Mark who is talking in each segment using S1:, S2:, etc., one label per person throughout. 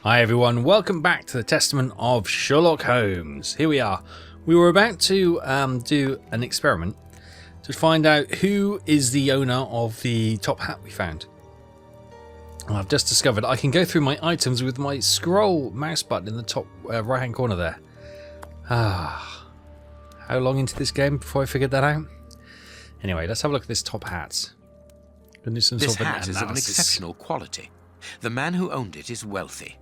S1: Hi everyone, welcome back to the Testament of Sherlock Holmes. Here we are. We were about to do an experiment to find out who is the owner of the top hat we found. And I've just discovered I can go through my items with my scroll mouse button in the top right hand corner there. How long into this game before I figured that out? Anyway, let's have a look at this top hat.
S2: This hat is of an exceptional quality. The man who owned it is wealthy.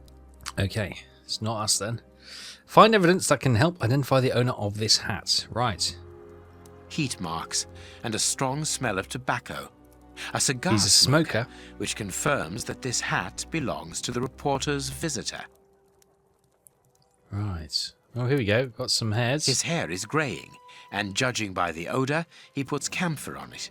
S1: Okay, it's not us then. Find evidence that can help identify the owner of this hat. Right.
S2: Heat marks and a strong smell of tobacco. A cigar
S1: He's a smoker,
S2: which confirms that this hat belongs to the reporter's visitor.
S1: Right. Oh, here we go. Got some hairs.
S2: His hair is greying, and judging by the odour, he puts camphor on it.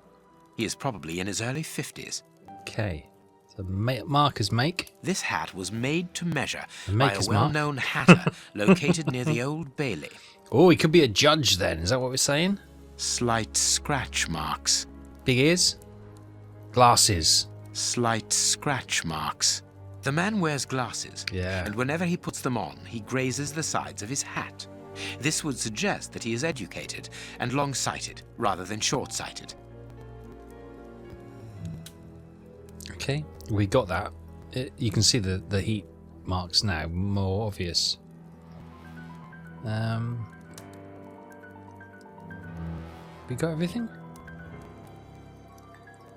S2: He is probably in his early 50s.
S1: Okay. So marker's make.
S2: This hat was made to measure by a
S1: mark.
S2: well-known hatter located near the Old Bailey.
S1: Oh, he could be a judge then. Is that what we're saying?
S2: Slight scratch marks.
S1: Big ears. Glasses.
S2: Slight scratch marks. The man wears glasses,
S1: Yeah.
S2: and whenever he puts them on, he grazes the sides of his hat. This would suggest that he is educated and long-sighted rather than short-sighted.
S1: Okay, we got that. You can see the heat marks now, more obvious. We got everything?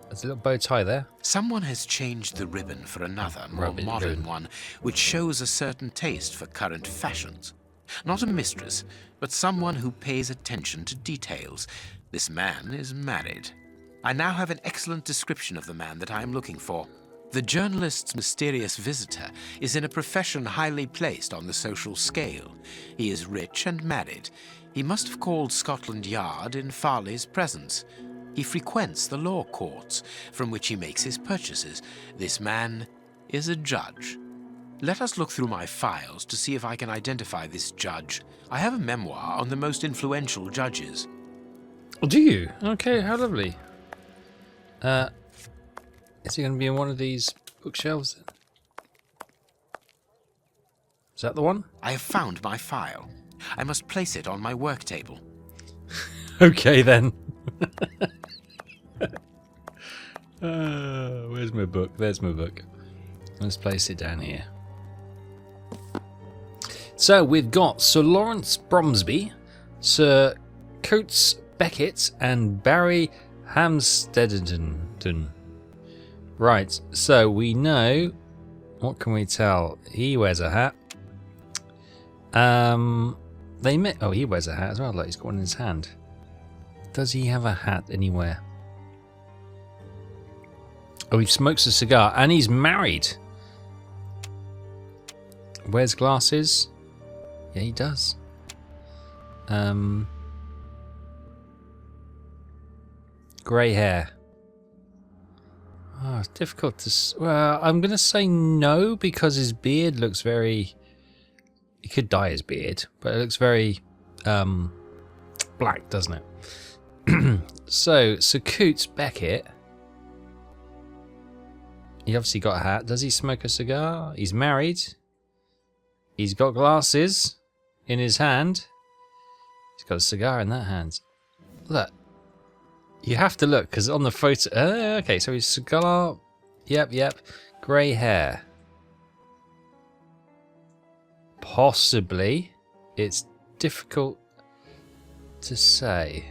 S1: There's a little bow tie there.
S2: Someone has changed the ribbon for another, more modern one, which shows a certain taste for current fashions. Not a mistress, but someone who pays attention to details. This man is married. I now have an excellent description of the man that I am looking for. The journalist's mysterious visitor is in a profession highly placed on the social scale. He is rich and married. He must have called Scotland Yard in Farley's presence. He frequents the law courts, from which he makes his purchases. This man is a judge. Let us look through my files to see if I can identify this judge. I have a memoir on the most influential judges.
S1: Oh, do you? Okay, how lovely. Is he going to be in one of these bookshelves then? Is that the one?
S2: I have found my file. I must place it on my work table.
S1: Okay then. Where's my book? There's my book. Let's place it down here. So we've got Sir Lawrence Bromsby, Sir Coates Beckett, and Barry Hamsteadden. Right, so we know. What can we tell? He wears a hat. They met. Oh, he wears a hat as well. Like he's got one in his hand. Does he have a hat anywhere? Oh, he smokes a cigar and he's married. Wears glasses. Yeah, he does. Grey hair. Oh, it's difficult to... Well, I'm going to say no because his beard looks very... He could dye his beard, but it looks very black, doesn't it? So, Sir Coates Beckett... He obviously got a hat. Does he smoke a cigar? He's married. He's got glasses in his hand. He's got a cigar in that hand. Look. You have to look, because on the photo... okay, so he's cigar... Yep. Grey hair. Possibly. It's difficult to say.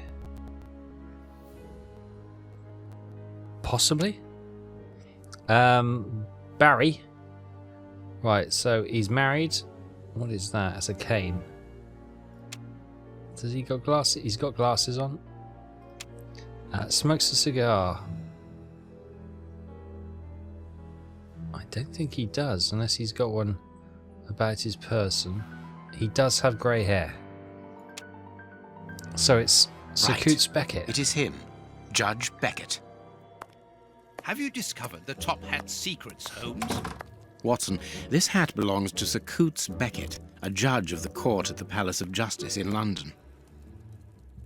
S1: Possibly. Barry. Right, so he's married. What is that? That's a cane. Does he got glasses? He's got glasses on. Smokes a cigar. I don't think he does, unless he's got one about his person. He does have grey hair. So it's Sir Coates Beckett.
S2: It is him, Judge Beckett.
S3: Have you discovered the top hat's secrets, Holmes?
S2: Watson, this hat belongs to Sir Coates Beckett, a judge of the court at the Palace of Justice in London.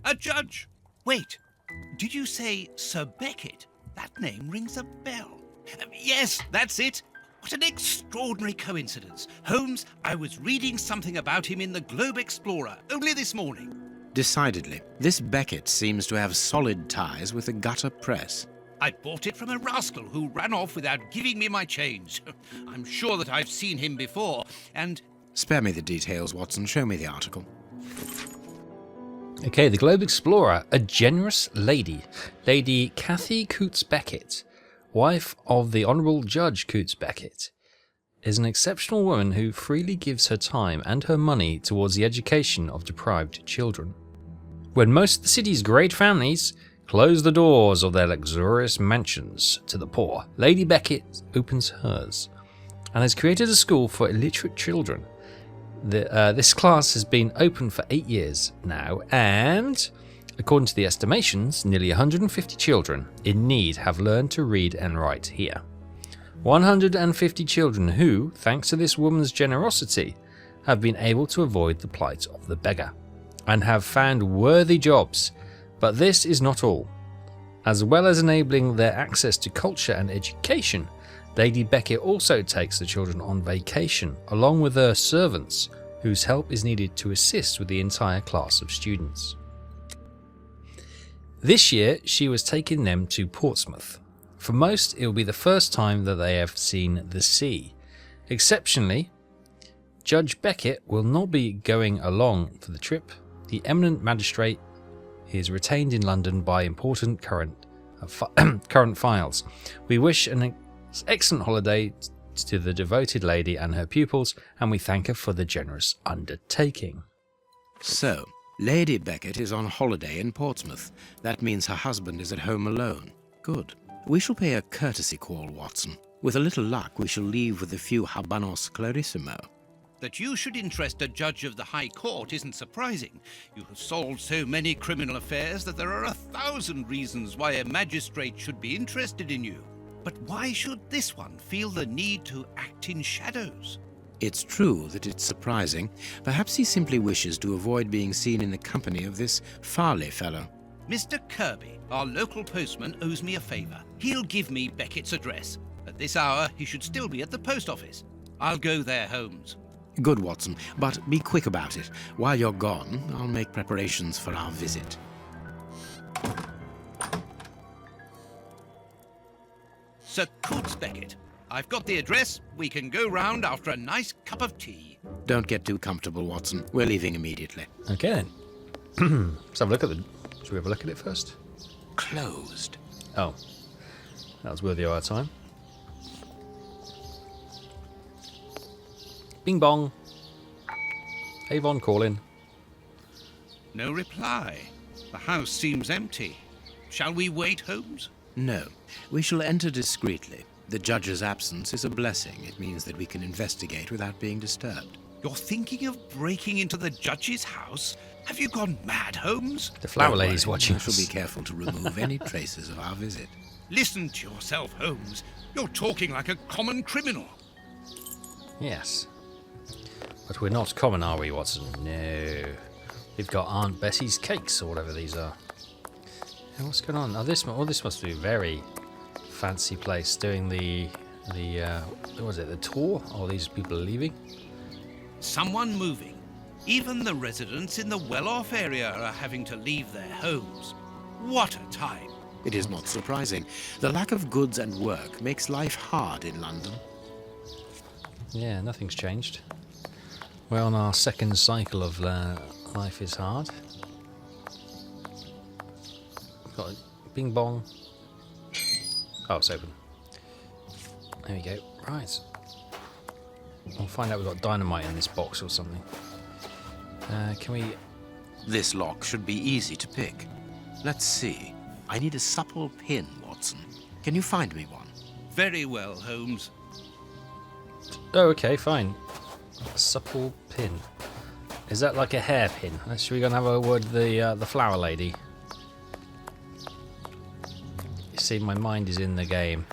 S3: A judge? Wait, did you say Sir Beckett? That name rings a bell. Yes, that's it. What an extraordinary coincidence. Holmes, I was reading something about him in the Globe Explorer only this morning.
S2: Decidedly, this Beckett seems to have solid ties with the gutter press.
S3: I bought it from a rascal who ran off without giving me my change. I'm sure that I've seen him before, and...
S2: Spare me the details, Watson. Show me the article.
S1: Okay, the Globe Explorer, a generous lady, Lady Cathy Coutts Beckett, wife of the Honourable Judge Coutts Beckett, is an exceptional woman who freely gives her time and her money towards the education of deprived children. When most of the city's great families close the doors of their luxurious mansions to the poor, Lady Beckett opens hers and has created a school for illiterate children. This class has been open for 8 years now, and according to the estimations, nearly 150 children in need have learned to read and write here. 150 children who, thanks to this woman's generosity, have been able to avoid the plight of the beggar and have found worthy jobs. But this is not all. As well as enabling their access to culture and education, Lady Beckett also takes the children on vacation, along with her servants, whose help is needed to assist with the entire class of students. This year, she was taking them to Portsmouth. For most, it will be the first time that they have seen the sea. Exceptionally, Judge Beckett will not be going along for the trip. The eminent magistrate is retained in London by important current files. We wish an excellent holiday to the devoted lady and her pupils, and we thank her for the generous undertaking.
S2: So, Lady Beckett is on holiday in Portsmouth. That means her husband is at home alone. Good. We shall pay a courtesy call, Watson. With a little luck, we shall leave with a few habanos clarissimo.
S3: That you should interest a judge of the High Court isn't surprising. You have solved so many criminal affairs that there are 1,000 reasons why a magistrate should be interested in you. But why should this one feel the need to act in shadows?
S2: It's true that it's surprising. Perhaps he simply wishes to avoid being seen in the company of this Farley fellow.
S3: Mr. Kirby, our local postman, owes me a favour. He'll give me Beckett's address. At this hour, he should still be at the post office. I'll go there, Holmes.
S2: Good, Watson, but be quick about it. While you're gone, I'll make preparations for our visit.
S3: Sir Coutts Beckett, I've got the address. We can go round after a nice cup of tea.
S2: Don't get too comfortable, Watson. We're leaving immediately.
S1: Okay then. Let's have a look at the... Should we have a look at it first?
S2: Closed.
S1: Oh. That was worthy of our time. Bing bong. Avon calling.
S3: No reply. The house seems empty. Shall we wait, Holmes?
S2: No. We shall enter discreetly. The judge's absence is a blessing. It means that we can investigate without being disturbed.
S3: You're thinking of breaking into the judge's house? Have you gone mad, Holmes?
S1: The flower
S2: Don't
S1: lady's
S2: worry.
S1: watching
S2: I shall
S1: us.
S2: be careful to remove any traces of our visit.
S3: Listen to yourself, Holmes. You're talking like a common criminal.
S1: Yes. But we're not common, are we, Watson? No. We've got Aunt Bessie's cakes, or whatever these are. Hey, what's going on? Oh, this must be a very fancy place doing the what was it, the tour? All these people are leaving.
S3: Someone moving. Even the residents in the well-off area are having to leave their homes. What a time.
S2: It is not surprising. The lack of goods and work makes life hard in London.
S1: Yeah, nothing's changed. We're on our second cycle of life is hard. Got a bing bong. Oh, it's open. There we go. Right. We'll find out we've got dynamite in this box or something. Can we...
S2: This lock should be easy to pick. Let's see. I need a supple pin, Watson. Can you find me one?
S3: Very well, Holmes.
S1: Oh, okay, fine. Supple pin. Is that like a hairpin? Should we go and have a word with the flower lady? You see, my mind is in the game.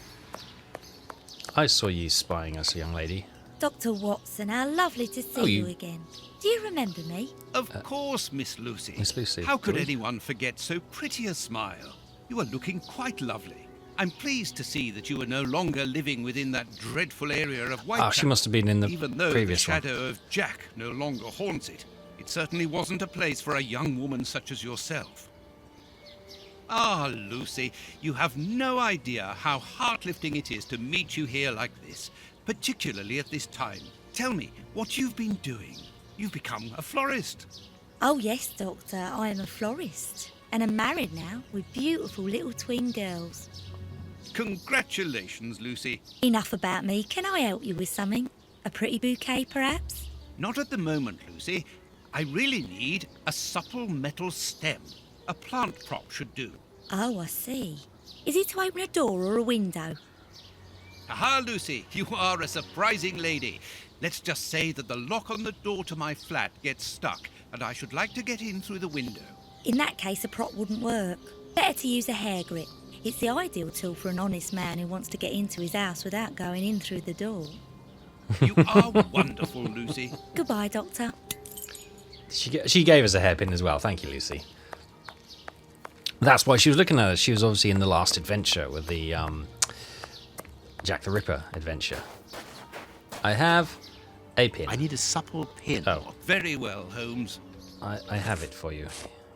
S1: I saw you spying us, young lady.
S4: Dr. Watson, how lovely to see you again. Do you remember me?
S3: Of course, Miss Lucy.
S1: Miss Lucy.
S3: How could
S1: Good.
S3: anyone forget so pretty a smile? You are looking quite lovely. I'm pleased to see that you are no longer living within that dreadful area of Whitechapel.
S1: Oh, she must have been in the
S3: Even though
S1: previous
S3: the
S1: one.
S3: shadow of Jack no longer haunts it, it certainly wasn't a place for a young woman such as yourself. Ah, Lucy, you have no idea how heart-lifting it is to meet you here like this, particularly at this time. Tell me what you've been doing. You've become a florist.
S4: Oh yes, Doctor, I am a florist. And I'm married now with beautiful little twin girls.
S3: Congratulations, Lucy.
S4: Enough about me. Can I help you with something? A pretty bouquet, perhaps?
S3: Not at the moment, Lucy. I really need a supple metal stem. A plant prop should do.
S4: Oh, I see. Is it to open a door or a window?
S3: Aha, Lucy, you are a surprising lady. Let's just say that the lock on the door to my flat gets stuck, and I should like to get in through the window.
S4: In that case, a prop wouldn't work. Better to use a hair grip. It's the ideal tool for an honest man who wants to get into his house without going in through the door.
S3: You are wonderful, Lucy.
S4: Goodbye, Doctor.
S1: She gave us a hairpin as well. Thank you, Lucy. That's why she was looking at us. She was obviously in the last adventure with the Jack the Ripper adventure. I have a pin.
S2: I need a supple pin.
S1: Oh.
S3: Very well, Holmes.
S1: I have it for you.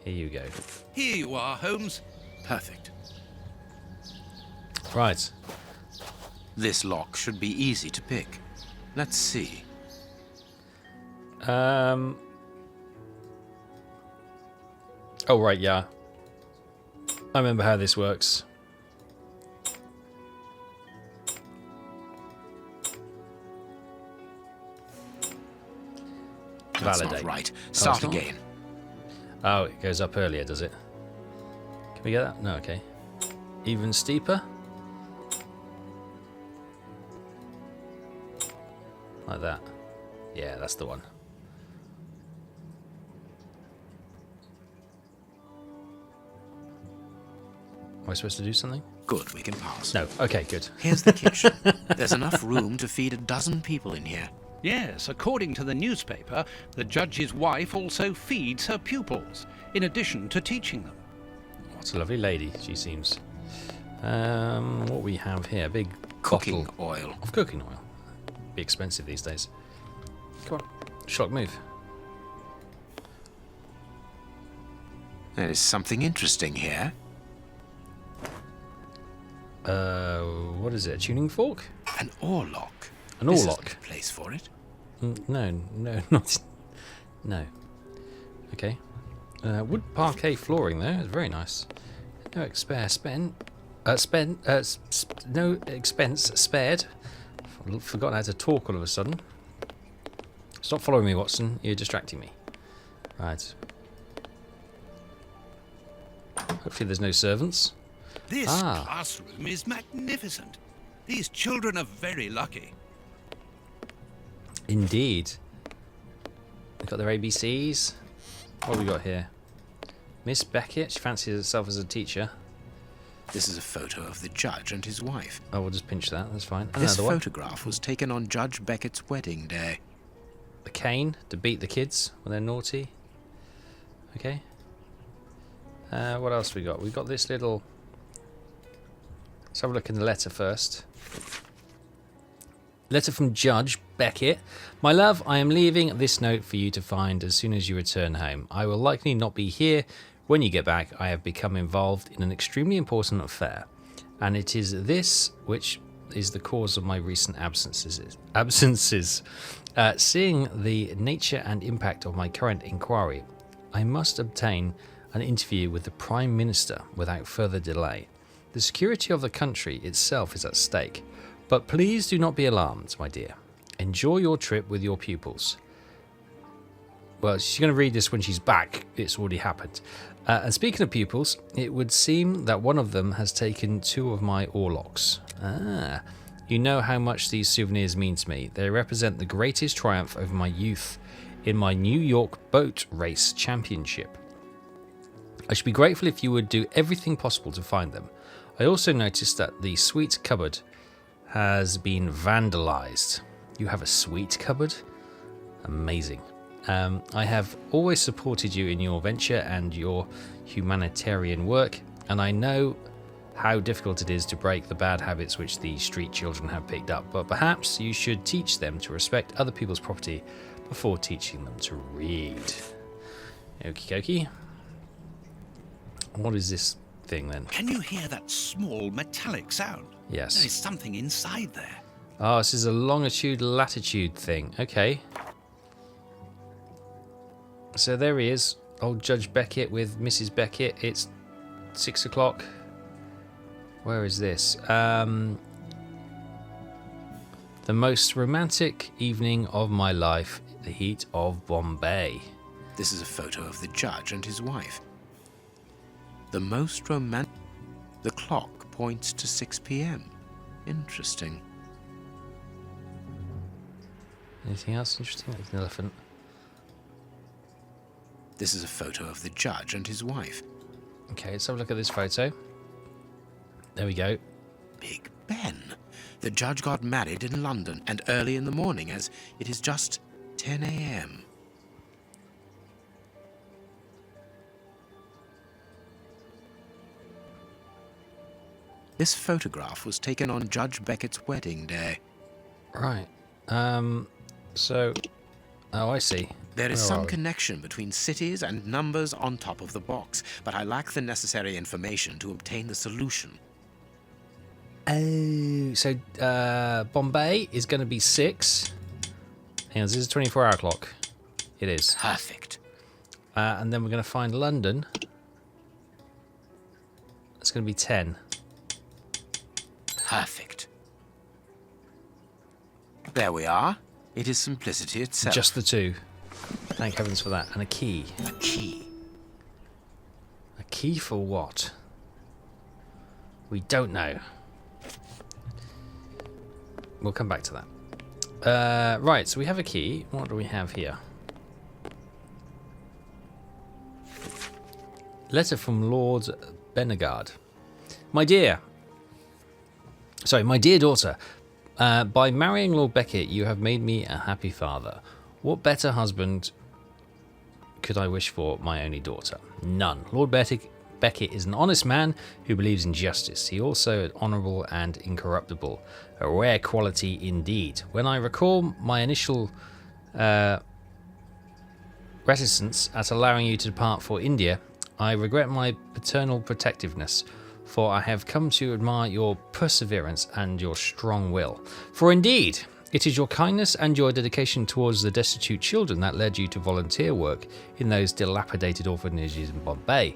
S1: Here you go.
S3: Here you are, Holmes.
S2: Perfect.
S1: Right.
S2: This lock should be easy to pick. Let's see.
S1: Oh, right, yeah. I remember how this works.
S2: That's
S1: Validate.
S2: not right. Start
S1: it's not?
S2: again.
S1: Oh, it goes up earlier, does it? Can we get that? No, okay. Even steeper? Like that. Yeah, that's the one. Am I supposed to do something?
S2: Good, we can pass.
S1: No. Okay, good.
S2: Here's the kitchen. There's enough room to feed a dozen people in here.
S3: Yes, according to the newspaper, the judge's wife also feeds her pupils, in addition to teaching them.
S1: What a lovely lady she seems. What we have here, big
S2: Cooking
S1: bottle
S2: oil.
S1: of cooking oil. Be expensive these days. Come on, Sherlock, move.
S2: There's something interesting here.
S1: What is it? A tuning fork?
S2: An oar lock.
S1: An oar
S2: This
S1: lock?
S2: isn't the place for it.
S1: No, not. No. Okay. Wood parquet flooring though. It's very nice. No expense spared. Forgotten how to talk all of a sudden. Stop following me, Watson. You're distracting me. Right. Hopefully there's no servants.
S3: This classroom is magnificent. These children are very lucky.
S1: Indeed. They've got their ABCs. What have we got here? Miss Beckett. She fancies herself as a teacher.
S2: This is a photo of the judge and his wife.
S1: Oh, we'll just pinch that. That's fine.
S2: This
S1: Another one.
S2: photograph was taken on Judge Beckett's wedding day.
S1: The cane to beat the kids when they're naughty. Okay. What else we got? We've got this little... Let's have a look in the letter first. Letter from Judge Beckett. My love, I am leaving this note for you to find as soon as you return home. I will likely not be here when you get back. I have become involved in an extremely important affair, and it is this which is the cause of my recent absences. Seeing the nature and impact of my current inquiry, I must obtain an interview with the Prime Minister without further delay. The security of the country itself is at stake, but please do not be alarmed, my dear. Enjoy your trip with your pupils. Well, she's going to read this when she's back. It's already happened. And speaking of pupils, it would seem that one of them has taken 2 of my oarlocks. You know how much these souvenirs mean to me. They represent the greatest triumph over my youth in my New York boat race championship. I should be grateful if you would do everything possible to find them. I also noticed that the sweet cupboard has been vandalized. You have a sweet cupboard? Amazing. I have always supported you in your venture and your humanitarian work, and I know how difficult it is to break the bad habits which the street children have picked up, but perhaps you should teach them to respect other people's property before teaching them to read. Okie dokie. What is this thing then?
S3: Can you hear that small metallic sound?
S1: Yes.
S3: There is something inside there.
S1: Oh, this is a longitude latitude thing. Okay. So there he is, old Judge Beckett with Mrs. Beckett. It's 6 o'clock. Where is this? The most romantic evening of my life, the heat of Bombay.
S2: This is a photo of the judge and his wife. The most romantic... The clock points to 6 p.m. Interesting.
S1: Anything else interesting? There's an elephant.
S2: This is a photo of the judge and his wife.
S1: Okay, let's have a look at this photo. There we go.
S2: Big Ben. The judge got married in London and early in the morning, as it is just 10 a.m. This photograph was taken on Judge Beckett's wedding day.
S1: Right. So... Oh, I see.
S2: There is
S1: Where
S2: some
S1: are we?
S2: connection between cities and numbers on top of the box, but I lack the necessary information to obtain the solution.
S1: Oh, so Bombay is going to be 6. Hang on, this is a 24-hour clock. It is.
S2: Perfect.
S1: And then we're going to find London. It's going to be 10.
S2: Perfect. There we are. It is simplicity itself.
S1: Just the 2. Thank heavens for that. And a key.
S2: A key.
S1: A key for what? We don't know. We'll come back to that. Right, so we have a key. What do we have here? Letter from Lord Benegard. My dear daughter, by marrying Lord Beckett, you have made me a happy father. What better husband could I wish for my only daughter? None. Lord Beckett is an honest man who believes in justice. He also is honourable and incorruptible, a rare quality indeed. When I recall my initial reticence at allowing you to depart for India, I regret my paternal protectiveness, for I have come to admire your perseverance and your strong will. For indeed, it is your kindness and your dedication towards the destitute children that led you to volunteer work in those dilapidated orphanages in Bombay.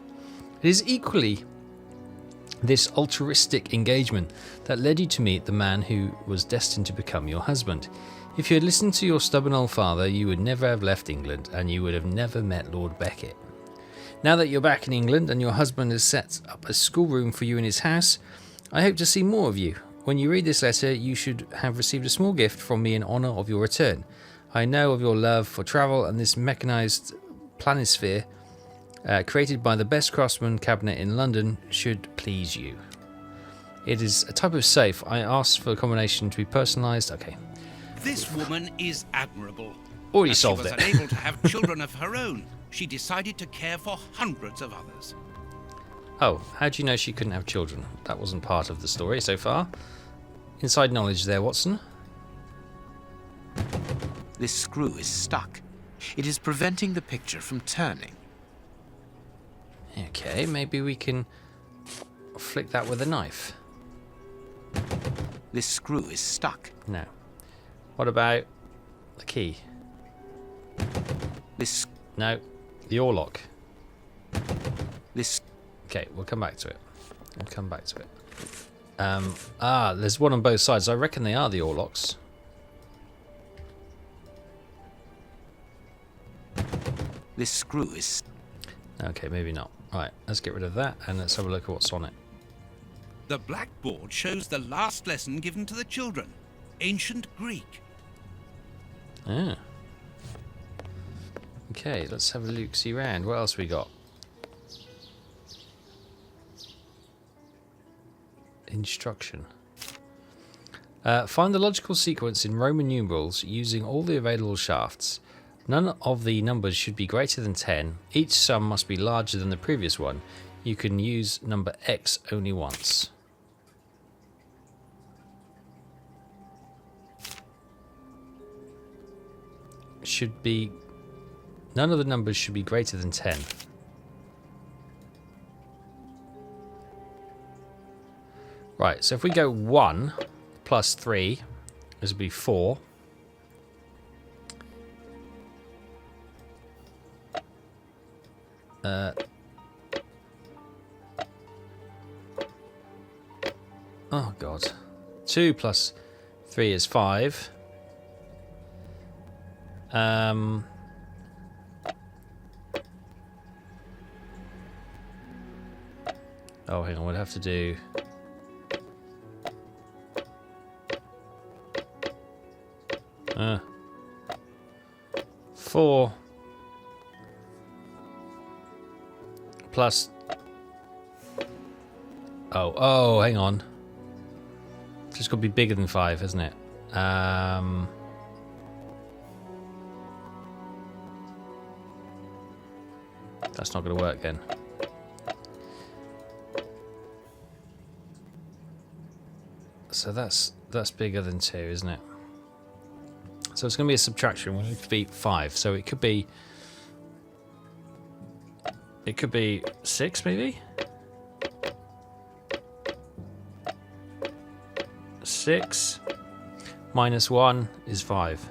S1: It is equally this altruistic engagement that led you to meet the man who was destined to become your husband. If you had listened to your stubborn old father, you would never have left England, and you would have never met Lord Beckett. Now that you're back in England and your husband has set up a schoolroom for you in his house, I hope to see more of you. When you read this letter, you should have received a small gift from me in honour of your return. I know of your love for travel, and this mechanised planisphere, created by the best craftsman cabinet in London, should please you. It is a type of safe. I asked for a combination to be personalised. Okay.
S3: This woman is admirable.
S1: Already
S3: As
S1: solved
S3: she was
S1: it.
S3: unable to have children of her own, she decided to care for hundreds of others.
S1: Oh, how do you know she couldn't have children? That wasn't part of the story so far. Inside knowledge there, Watson.
S2: This screw is stuck. It is preventing the picture from turning.
S1: Okay, maybe we can flick that with a knife.
S2: This screw is stuck.
S1: No. What about the key?
S2: This...
S1: No. The oar lock.
S2: This...
S1: Okay, we'll come back to it. We'll come back to it. There's one on both sides. I reckon they are the oar locks.
S2: This screw is...
S1: Okay, maybe not. Right, let's get rid of that and let's have a look at what's on it.
S3: The blackboard shows the last lesson given to the children, ancient Greek.
S1: Ah. Okay, let's have a look-see round. What else we got? Instruction. Find the logical sequence in Roman numerals using all the available shafts. None of the numbers should be greater than 10. Each sum must be larger than the previous one. you can use number X only once. Should be... None of the numbers should be greater than 10. Right, so if we go 1 plus 3, this would be 4. Oh god. 2 plus 3 is 5. Oh, hang on, we'll have to do... Four plus... Oh, hang on. It's just got to be bigger than 5, isn't it? That's not going to work then. So that's bigger than 2, isn't it? So it's going to be a subtraction. We'll need to be 5. So it could be 6 maybe? 6 minus 1 is 5.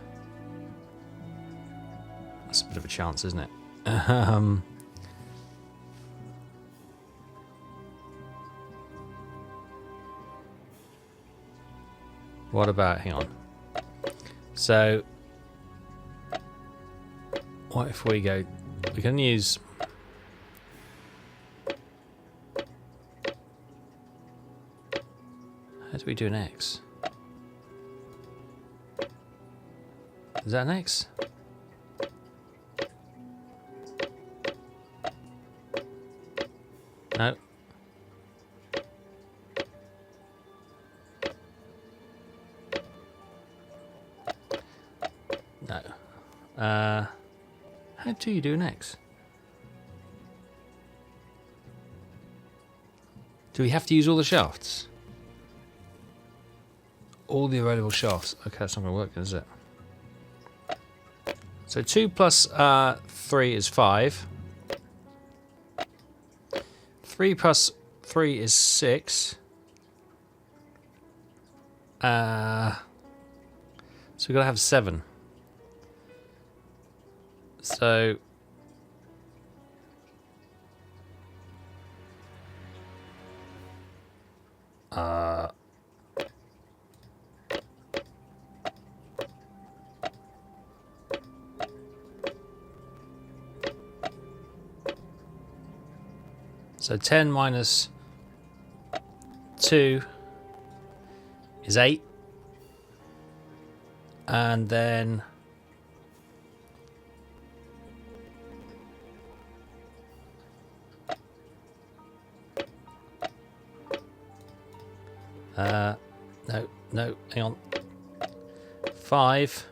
S1: That's a bit of a chance, isn't it? What about, hang on. So, what if we go, we can use, how do we do an X? Is that an X? No. No. How do you do an X? Do we have to use all the shafts? All the available shafts. Okay, that's not going to work, is it? So 2 plus 3 is 5. 3 plus 3 is 6. So we've got to have 7. So so 10 minus 2 is 8. And then no, hang on. 5.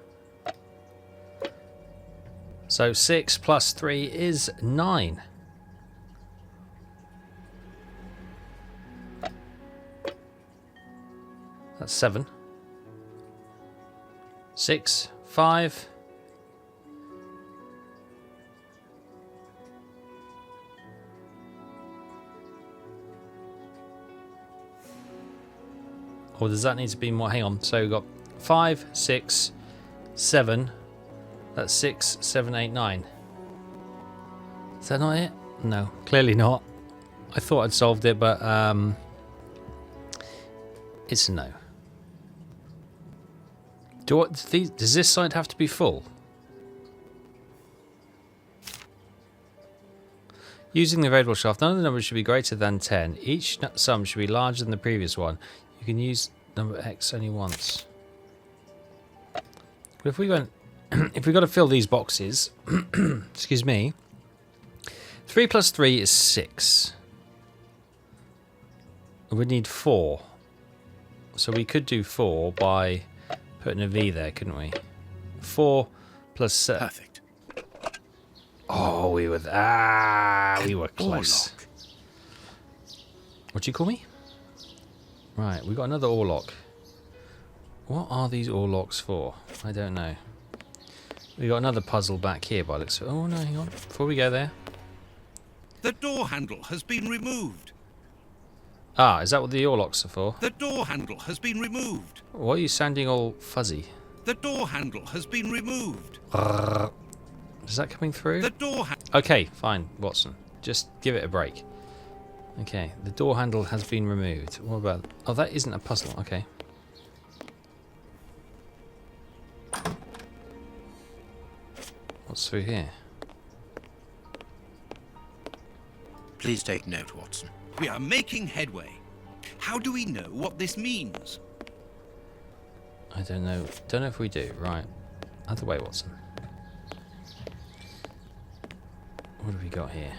S1: So 6 plus 3 is 9. That's 7. 6, 5. Or does that need to be more? Hang on. So we've got 5, 6, 7. That's 6, 7, 8, 9. Is that not it? No, clearly not. I thought I'd solved it, but it's a no. Does this side have to be full? Using the available shaft, none of the numbers should be greater than 10. Each sum should be larger than the previous one. You can use number X only once. But if we went, if we've got to fill these boxes, excuse me, 3 plus 3 is 6. We need 4. So we could do 4 by putting a V there, couldn't we? 4 plus 7.
S2: Perfect.
S1: Oh, we were close. What do you call me? Right, we got another ore lock. What are these ore locks for? I don't know. We got another puzzle back here by the looks of it. Oh no, hang on. Before we go there.
S3: The door handle has been removed.
S1: Ah, is that what the ore locks are for?
S3: The door handle has been removed.
S1: Why are you sounding all fuzzy?
S3: The door handle has been removed.
S1: Is that coming through?
S3: The door
S1: Okay, fine, Watson. Just give it a break. Okay, the door handle has been removed. What about... Oh, that isn't a puzzle. Okay. What's through here?
S2: Please take note, Watson.
S3: We are making headway. How do we know what this means?
S1: I don't know. Don't know if we do. Right. Other way, Watson. What have we got here?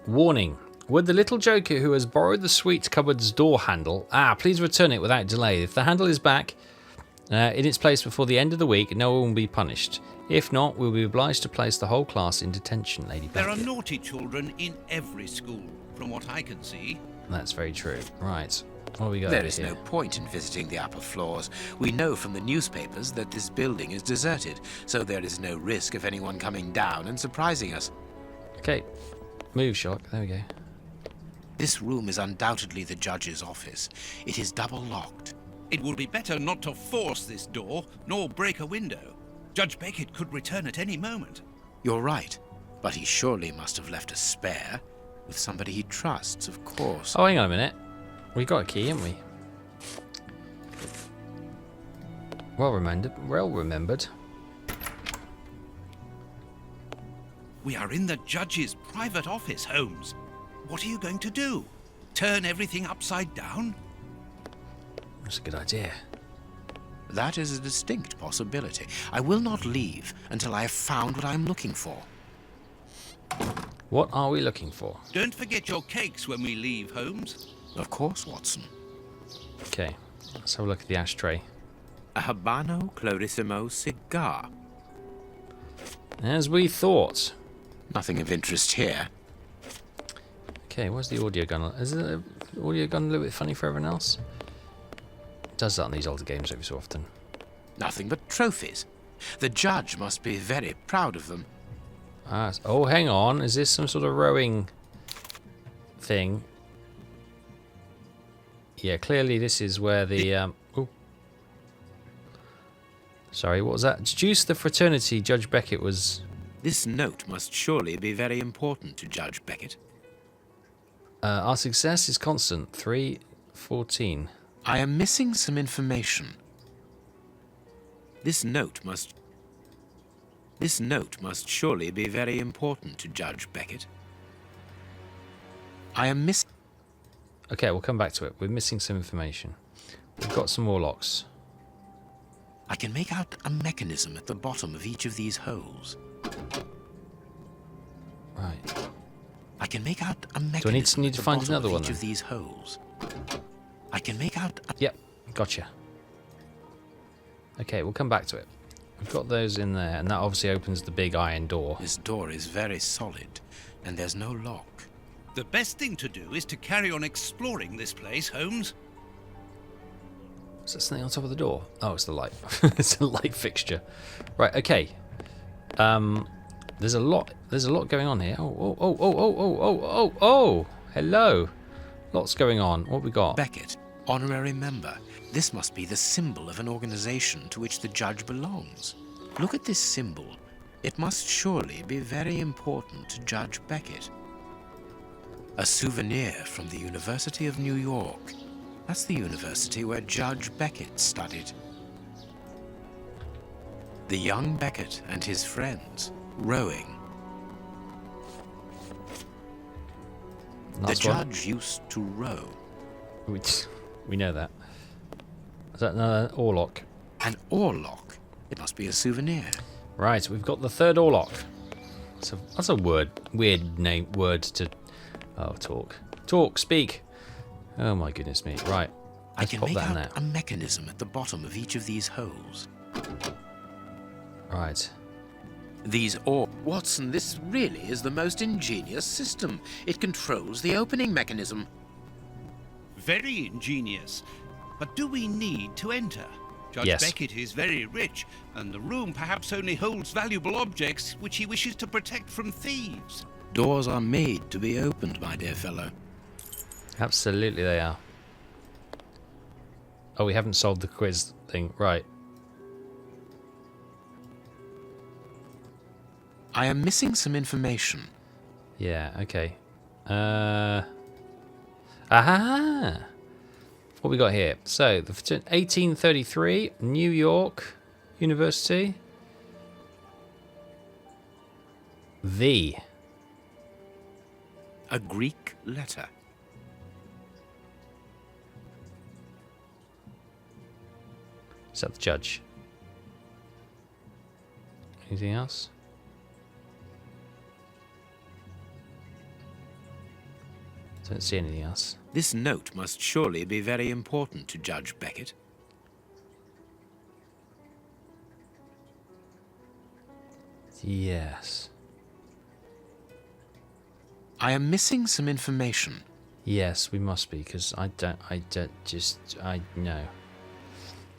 S1: Warning. Would the little joker who has borrowed the sweet cupboard's door handle... please return it without delay. If the handle is back in its place before the end of the week, no one will be punished. If not, we'll be obliged to place the whole class in detention, Lady Beckett.
S3: There are naughty children in every school, from what I can see.
S1: That's very true. Right. What have we got
S2: There
S1: over
S2: is
S1: here?
S2: no point in visiting the upper floors. We know from the newspapers that this building is deserted, so there is no risk of anyone coming down and surprising us.
S1: Okay. Move, Shark. There we go.
S2: This room is undoubtedly the judge's office. It is double locked.
S3: It would be better not to force this door, nor break a window. Judge Beckett could return at any moment.
S2: You're right, but he surely must have left a spare with somebody he trusts, of course.
S1: Oh, hang on a minute. We got a key, haven't we? Well remembered. Well remembered.
S3: We are in the judge's private office, Holmes. What are you going to do? Turn everything upside down?
S1: That's a good idea.
S2: That is a distinct possibility. I will not leave until I have found what I'm looking for.
S1: What are we looking for?
S3: Don't forget your cakes when we leave, Holmes.
S2: Of course, Watson.
S1: Okay, let's have a look at the ashtray.
S2: A Habano Clarissimo cigar.
S1: As we thought.
S2: Nothing of interest here.
S1: Okay, where's the audio gun? Is the audio gun a little bit funny for everyone else? It does that on these older games every so often.
S2: Nothing but trophies. The judge must be very proud of them.
S1: Oh, hang on. Is this some sort of rowing thing? Yeah, clearly this is where the... oh. Sorry, what was that? Deduce the fraternity Judge Beckett was...
S2: This note must surely be very important to Judge Beckett.
S1: our success is constant. 314.
S2: I am missing some information. This note must surely be very important to Judge Beckett. I am missing...
S1: Okay, we'll come back to it. We're missing some information. We've got some more locks.
S2: I can make out a mechanism at the bottom of each of these holes.
S1: Right.
S2: I can make out a mechanism.
S1: Do I need to find another one
S2: each
S1: then?
S2: of these holes. I can make out a...
S1: Yep, gotcha. Okay, we'll come back to it. We've got those in there, and that obviously opens the big iron door.
S2: This door is very solid, and there's no lock.
S3: The best thing to do is to carry on exploring this place, Holmes.
S1: Is that something on top of the door? Oh, it's the light. It's a light fixture. Right, okay. There's a lot going on here. Oh, hello. Lots going on. What we got?
S2: Beckett, honorary member. This must be the symbol of an organization to which the judge belongs. Look at this symbol. It must surely be very important to Judge Beckett. A souvenir from the University of New York. That's the university where Judge Beckett studied. The young Beckett and his friends, rowing.
S1: Last
S2: the
S1: one.
S2: judge used to row.
S1: We know that. Is that another oarlock?
S2: An oarlock. It must be a souvenir.
S1: Right, we've got the third oarlock. That's a weird name word to... Oh, talk, speak. Oh my goodness me. Right,
S2: I
S1: let's
S2: can
S1: pop
S2: make
S1: that in
S2: out
S1: there.
S2: a mechanism at the bottom of each of these holes.
S1: Right.
S2: Watson, this really is the most ingenious system. It controls the opening mechanism.
S3: Very ingenious. But do we need to enter? Judge
S1: Yes.
S3: Beckett is very rich, and the room perhaps only holds valuable objects which he wishes to protect from thieves.
S2: Doors are made to be opened, my dear fellow.
S1: Absolutely they are. Oh, we haven't solved the quiz thing. Right.
S2: I am missing some information.
S1: Yeah, okay. Aha! What we got here? So, the 1833, New York University. V.
S2: A Greek letter.
S1: Is that the judge? Anything else? Don't see anything else.
S2: This note must surely be very important to Judge Beckett.
S1: Yes.
S2: I am missing some information.
S1: Yes, we must be, because I know.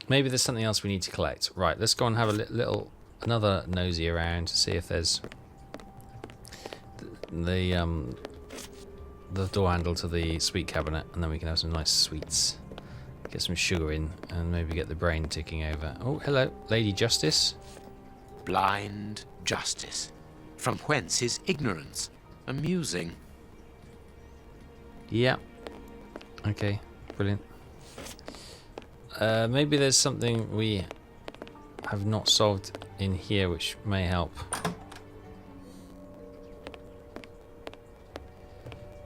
S1: Maybe there's something else we need to collect. Right, let's go and have a another nosy around to see if there's the door handle to the sweet cabinet, and then we can have some nice sweets. Get some sugar in, and maybe get the brain ticking over. Oh, hello, Lady Justice.
S2: Blind justice. From whence his ignorance? Amusing.
S1: Yeah. Okay, brilliant. Maybe there's something we have not solved in here which may help.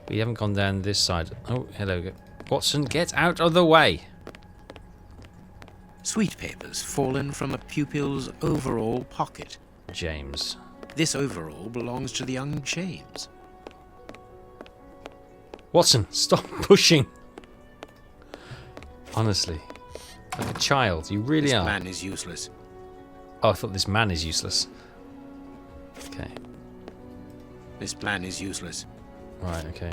S1: We haven't gone down this side. Oh, hello. Watson, get out of the way!
S2: Sweet papers fallen from a pupil's overall pocket.
S1: James.
S2: This overall belongs to the young James.
S1: Watson, stop pushing! Honestly. Like a child, you really are.
S2: This man is useless.
S1: Oh, I thought this man is useless. Okay.
S2: This plan is useless.
S1: Right, okay.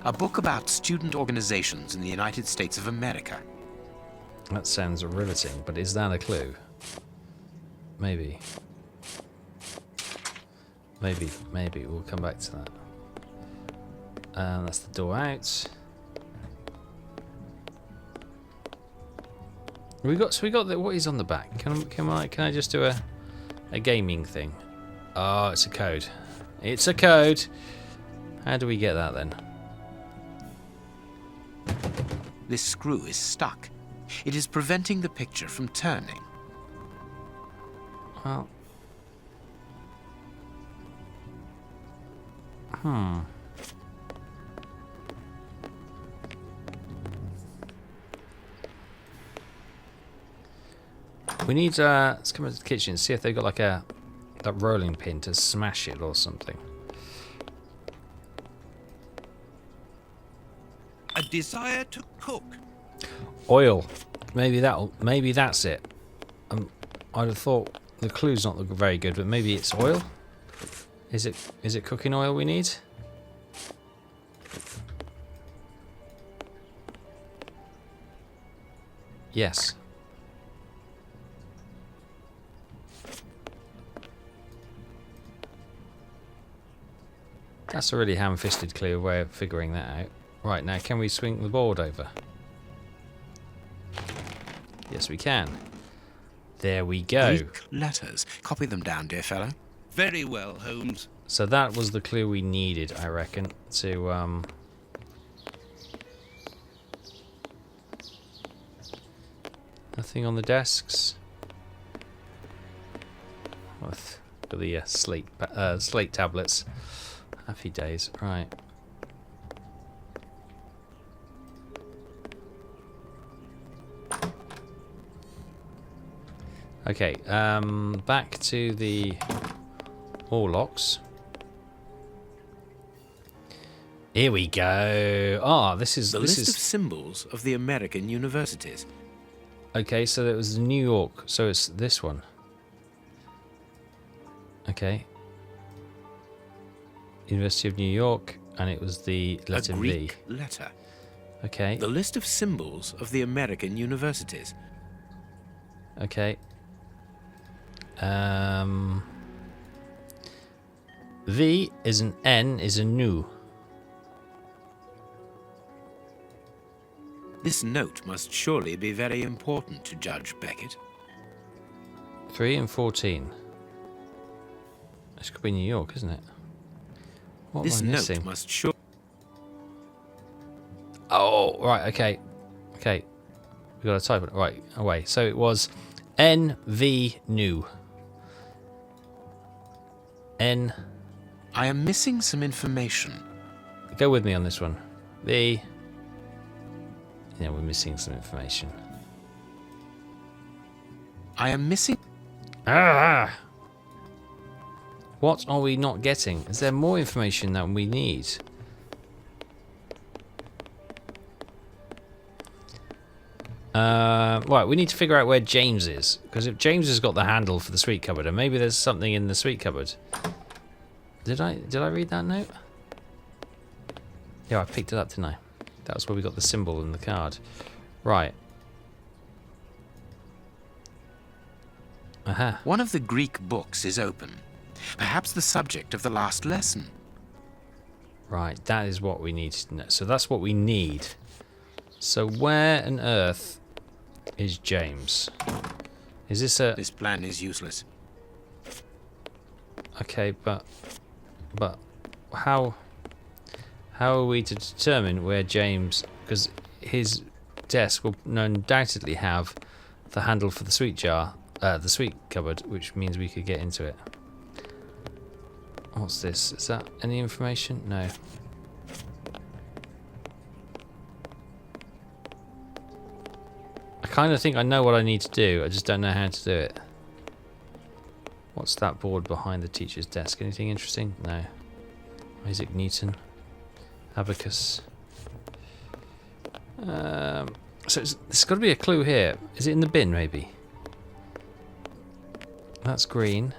S2: A book about student organizations in the United States of America.
S1: That sounds riveting, but is that a clue? Maybe. Maybe. We'll come back to that. That's the door out. We got the, what is on the back? Can I just do a gaming thing? Oh, it's a code. It's a code. How do we get that then?
S2: This screw is stuck. It is preventing the picture from turning.
S1: Well. We need let's come into the kitchen and see if they've got like that rolling pin to smash it or something.
S3: A desire to cook.
S1: Oil. Maybe that's it. I'd have thought the clue's not very good, but maybe it's oil. Is it cooking oil we need? Yes. That's a really ham-fisted clear way of figuring that out. Right, now can we swing the board over? Yes, we can. There we go.
S2: Greek letters. Copy them down, dear fellow.
S3: Very well, Holmes.
S1: So that was the clue we needed, I reckon, to nothing on the desks. With the slate tablets. Happy days, right. Okay, back to the Orlocks. Here we go. Ah, this is
S2: The list of symbols of the American universities.
S1: Okay, so it was New York. So it's this one. Okay. University of New York, and it was the letter
S2: A
S1: V.
S2: Greek letter.
S1: Okay.
S2: The list of symbols of the American universities.
S1: Okay. V is an N is a nu.
S2: This note must surely be very important to Judge Beckett.
S1: 3 and 14. This could be New York, isn't it? What
S2: This
S1: am I
S2: note
S1: missing?
S2: must surely...
S1: Oh, right, okay. Okay. We've got to type it. Right, away. So it was NV new. N.
S2: I am missing some information.
S1: Go with me on this one. V. Yeah, we're missing some information.
S2: I am missing...
S1: Ah! What are we not getting? Is there more information that we need? Right, we need to figure out where James is. Because if James has got the handle for the sweet cupboard, and maybe there's something in the sweet cupboard. Did I read that note? Yeah, I picked it up, didn't I? That was where we got the symbol in the card. Right. Aha.
S2: One of the Greek books is open. Perhaps the subject of the last lesson.
S1: Right, that is what we need to know. So that's what we need. So where on earth is James? Is this a...
S2: This plan is useless.
S1: Okay, but how are we to determine where James... Because his desk will undoubtedly have the handle for the sweet jar, the sweet cupboard, which means we could get into it. What's this? Is that any information? No. I kind of think I know what I need to do. I just don't know how to do it. What's that board behind the teacher's desk? Anything interesting? No. Isaac Newton. Abacus. So there's got to be a clue here. Is it in the bin, maybe? That's green.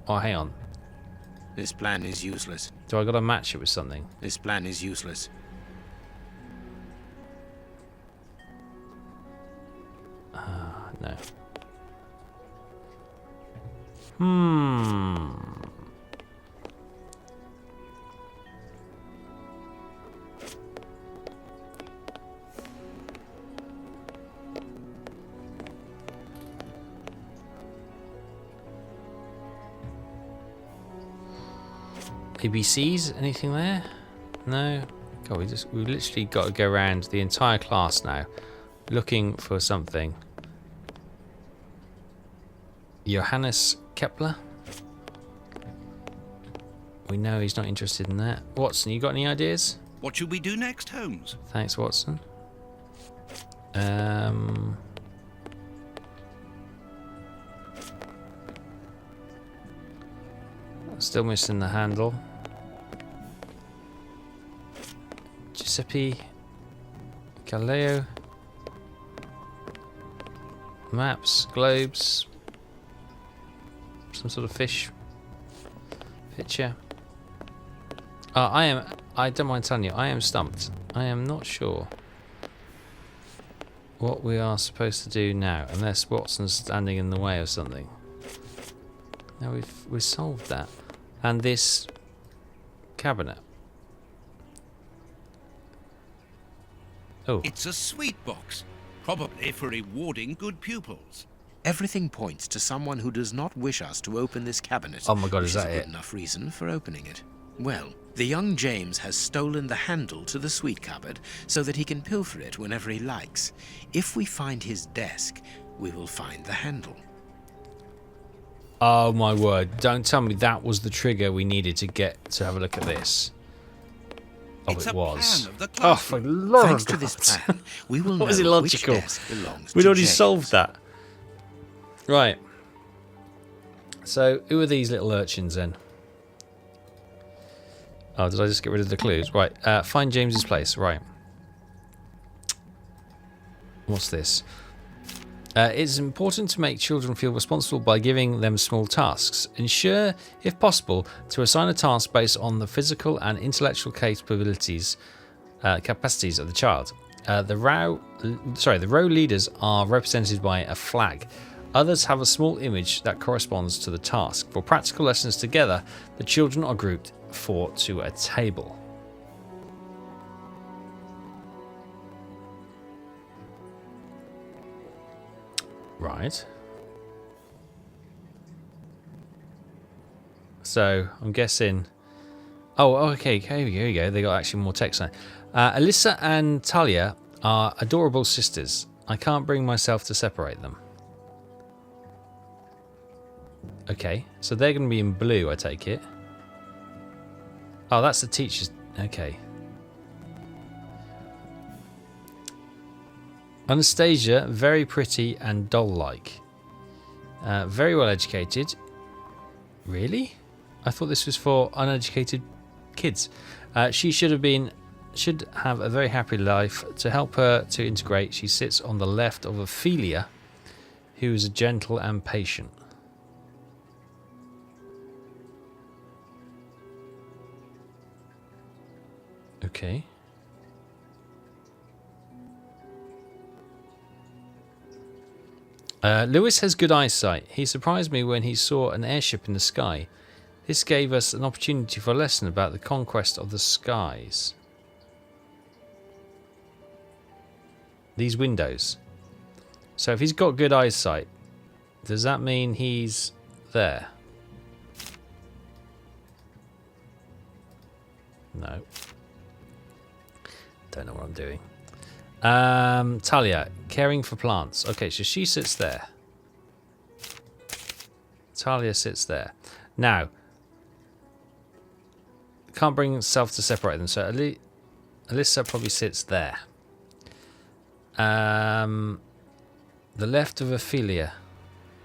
S1: Oh, hang on.
S2: This plan is useless.
S1: Do I got to match it with something?
S2: This plan is useless.
S1: No. ABCs? Anything there? No. God, we literally got to go around the entire class now, looking for something. Johannes Kepler. We know he's not interested in that. Watson, you got any ideas?
S3: What should we do next, Holmes?
S1: Thanks, Watson. Still missing the handle. Giuseppe Galileo. Maps, globes. Some sort of fish picture. I don't mind telling you, I am stumped. I am not sure what we are supposed to do now, unless Watson's standing in the way of something. Now we've solved that. And this cabinet. Oh.
S3: It's a sweet box, probably for rewarding good pupils.
S2: Everything points to someone who does not wish us to open this cabinet.
S1: Oh my God, is
S2: which
S1: that
S2: a
S1: it?
S2: good enough reason for opening it. Well, the young James has stolen the handle to the sweet cupboard so that he can pilfer it whenever he likes. If we find his desk, we will find the handle.
S1: Oh my word, don't tell me that was the trigger we needed to get to have a look at this. Oh,
S3: It's
S1: it
S3: a
S1: was.
S3: plan of the
S1: Oh, for
S3: classroom.
S1: the love
S2: Thanks
S1: of
S2: to this
S1: God.
S2: plan, we will know
S1: Was it logical?
S2: which desk belongs
S1: We'd
S2: to
S1: already
S2: James.
S1: solved that. Right. So, who are these little urchins then? Oh, did I just get rid of the clues? Right. Find James's place. Right. What's this? It's important to make children feel responsible by giving them small tasks. Ensure, if possible, to assign a task based on the physical and intellectual capacities of the child. The row leaders are represented by a flag. Others have a small image that corresponds to the task. For practical lessons together, the children are grouped 4 to a table. Right. So I'm guessing. Oh, okay. Here we go. They got actually more text now. Alyssa and Talia are adorable sisters. I can't bring myself to separate them. Okay, so they're going to be in blue, I take it. Oh, that's the teacher's. Okay. Anastasia, very pretty and doll-like. Very well educated. Really? I thought this was for uneducated kids. She should have a very happy life. To help her to integrate, she sits on the left of Ophelia, who is gentle and patient. Okay. Lewis has good eyesight. He surprised me when he saw an airship in the sky. This gave us an opportunity for a lesson about the conquest of the skies. These windows. So if he's got good eyesight, does that mean he's there? No. Don't know what I'm doing. Talia, caring for plants. Okay, so she sits there. Talia sits there. Now, can't bring herself to separate them, so Alyssa probably sits there. The left of Ophelia.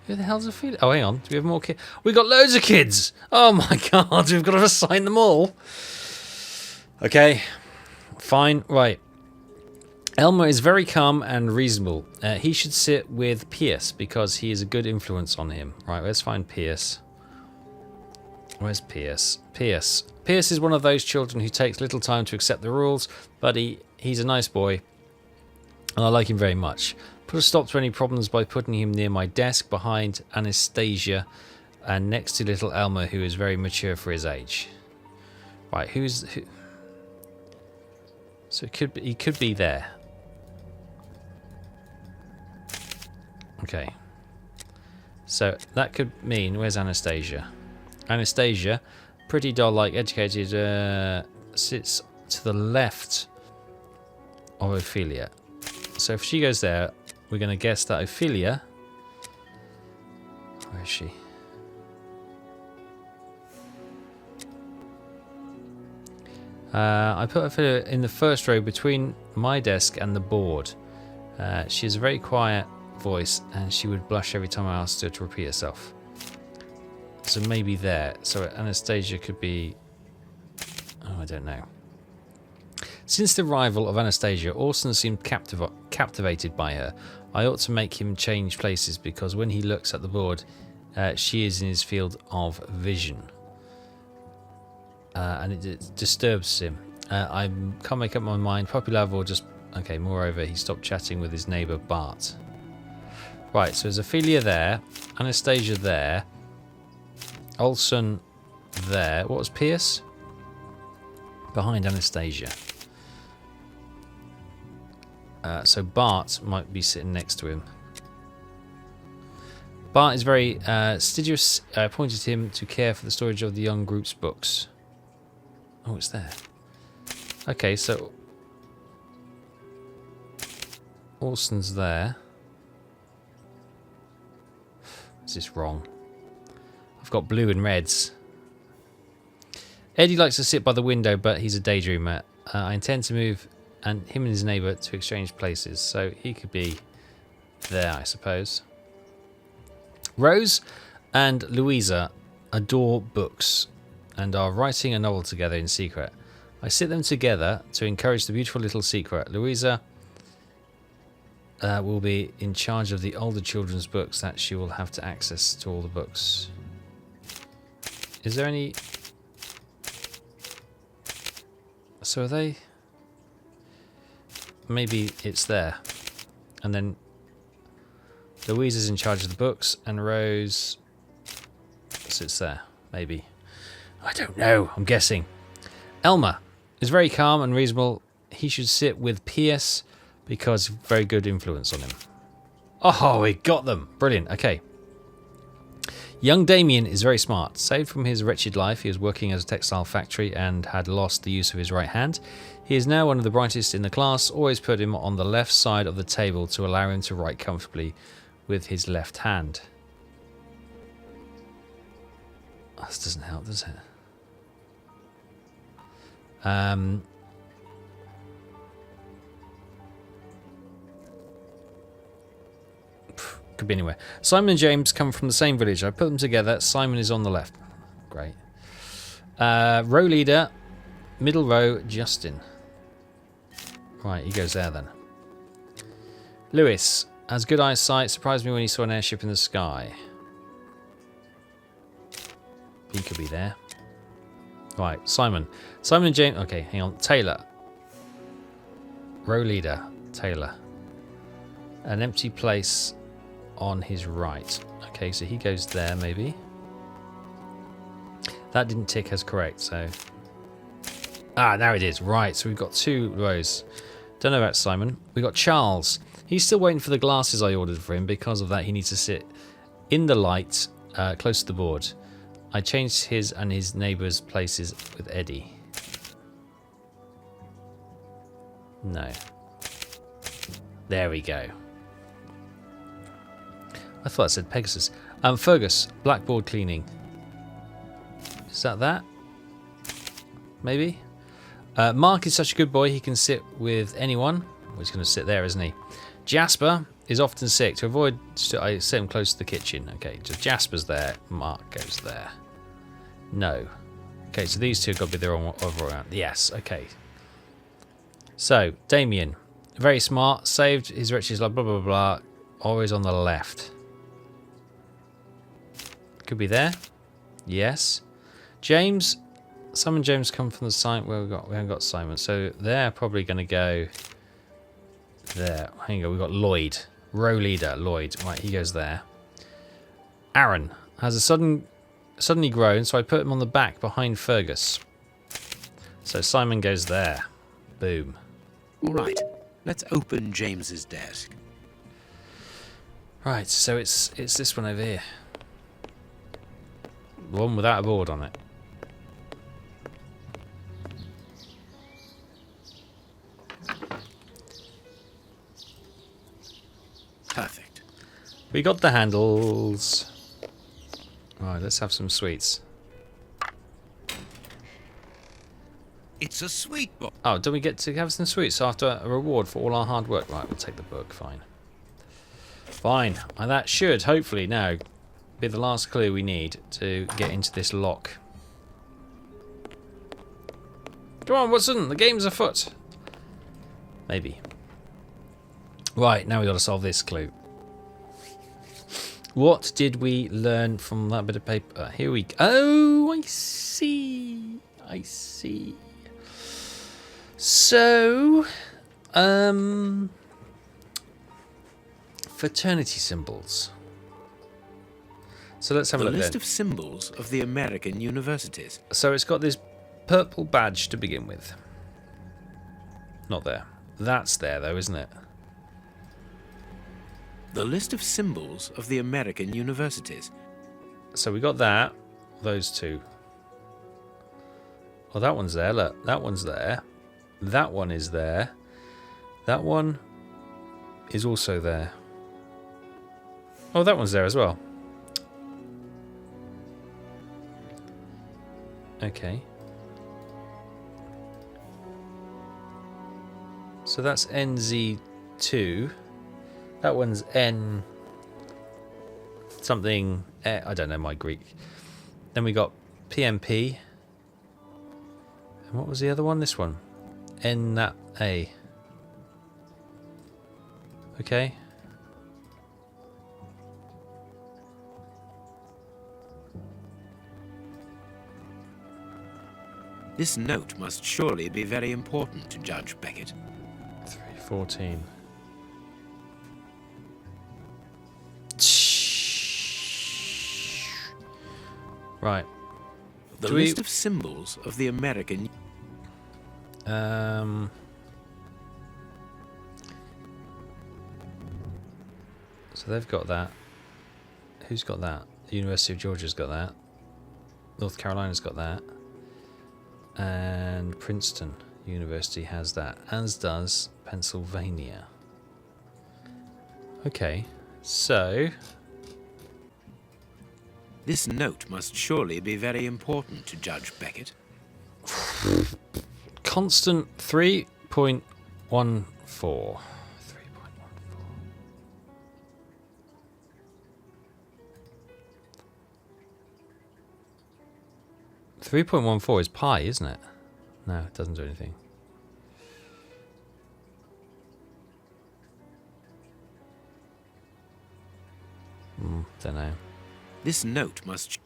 S1: Who the hell's Ophelia? Oh, hang on. Do we have more kids? We got loads of kids! Oh my god, we've got to assign them all. Okay, fine, right. Elmer is very calm and reasonable. He should sit with Pierce because he is a good influence on him. Right, let's find Pierce. Where's Pierce? Pierce is one of those children who takes little time to accept the rules, but he's a nice boy, and I like him very much. Put a stop to any problems by putting him near my desk behind Anastasia and next to little Elmer, who is very mature for his age. Right, who? So he could be there. Okay. So that could mean, where's Anastasia? Anastasia, pretty doll-like, educated, sits to the left of Ophelia. So if she goes there, we're going to guess that Ophelia... Where is she? I put Ophelia in the first row between my desk and the board. She has a very quiet voice and she would blush every time I asked her to repeat herself. So maybe there. So Anastasia could be... Oh, I don't know. Since the arrival of Anastasia, Orson seemed captivated by her. I ought to make him change places because when he looks at the board, she is in his field of vision. And it disturbs him. I can't make up my mind. Puppy love or just... Okay, moreover, he stopped chatting with his neighbour Bart. Right, so there's Ophelia there. Anastasia there. Olson there. What was Pierce? Behind Anastasia. So Bart might be sitting next to him. Bart is very studious. I appointed him to care for the storage of the young group's books. Oh, it's there. Okay, so Olson's there. Is this wrong? I've got blue and reds. Eddie likes to sit by the window, but he's a daydreamer. I intend to move him and his neighbour to exchange places, so he could be there, I suppose. Rose and Louisa adore books and are writing a novel together in secret. I sit them together to encourage the beautiful little secret. Louisa will be in charge of the older children's books that she will have to access to all the books. Is there any... So are they... Maybe it's there. And then Louise is in charge of the books and Rose sits there. Maybe. I don't know. I'm guessing. Elmer is very calm and reasonable. He should sit with Pierce because very good influence on him. Oh, we got them. Brilliant. Okay. Young Damien is very smart. Saved from his wretched life, he was working as a textile factory and had lost the use of his right hand. He is now one of the brightest in the class. Always put him on the left side of the table to allow him to write comfortably with his left hand. Oh, this doesn't help, does it? Could be anywhere. Simon and James come from the same village. I put them together. Simon is on the left. Great. Row leader, middle row, Justin. Right, he goes there then. Lewis has good eyesight. Surprised me when he saw an airship in the sky. He could be there. Right, Simon. Simon and James. Okay, hang on. Taylor. Row leader, Taylor. An empty place on his right. Okay, so he goes there maybe. That didn't tick as correct, so... Ah, now it is. Right, so we've got 2 rows. Don't know about Simon. We've got Charles. He's still waiting for the glasses I ordered for him. Because of that, he needs to sit in the light, close to the board. I changed his and his neighbour's places with Eddie. No. There we go. I thought I said Pegasus. Fergus, blackboard cleaning. Is that? Maybe? Mark is such a good boy, he can sit with anyone. Well, he's going to sit there, isn't he? Jasper is often sick. To avoid, I set him close to the kitchen. Okay, so Jasper's there. Mark goes there. No. Okay, so these two have got to be the wrong other way around. Yes, okay. So, Damien. Very smart. Saved his riches, blah, blah, blah, blah. Always on the left. Could be there. Yes. James. Simon and James come from the site where we haven't got Simon. So they're probably going to go there. Hang on, we've got Lloyd. Row leader, Lloyd. Right, he goes there. Aaron has a suddenly grown, so I put him on the back behind Fergus. So Simon goes there. Boom.
S2: All right, let's open James's desk.
S1: Right, so it's this one over here. The one without a board on it.
S2: Perfect.
S1: We got the handles. Right, let's have some sweets.
S3: It's a sweet book.
S1: Oh, don't we get to have some sweets after a reward for all our hard work? Right, we'll take the book. Fine. Fine. And that should, hopefully, now be the last clue we need to get into this lock. Come on, Watson. The game's afoot. Maybe. Right, now we've got to solve this clue. What did we learn from that bit of paper? Here we go. Oh, I see. I see. So, fraternity symbols. So let's have a look
S2: The list
S1: then.
S2: of symbols of the American universities.
S1: So it's got this purple badge to begin with. Not there. That's there though, isn't it?
S2: The list of symbols of the American universities.
S1: So we got that. Those two. Oh, that one's there. Look, that one's there. That one is there. That one is also there. Oh, that one's there as well. Okay. So that's NZ2. That one's N something. I don't know my Greek. Then we got PMP. And what was the other one? This one. N that A. Okay.
S2: This note must surely be very important to Judge Beckett.
S1: 314. Right.
S2: The list of symbols of the American...
S1: So they've got that. Who's got that? The University of Georgia's got that. North Carolina's got that. And Princeton University has that, as does Pennsylvania. Okay, so...
S2: This note must surely be very important to Judge Beckett.
S1: Constant 3.14. 3.14 is pi, isn't it? No, it doesn't do anything. Don't know.
S2: This note must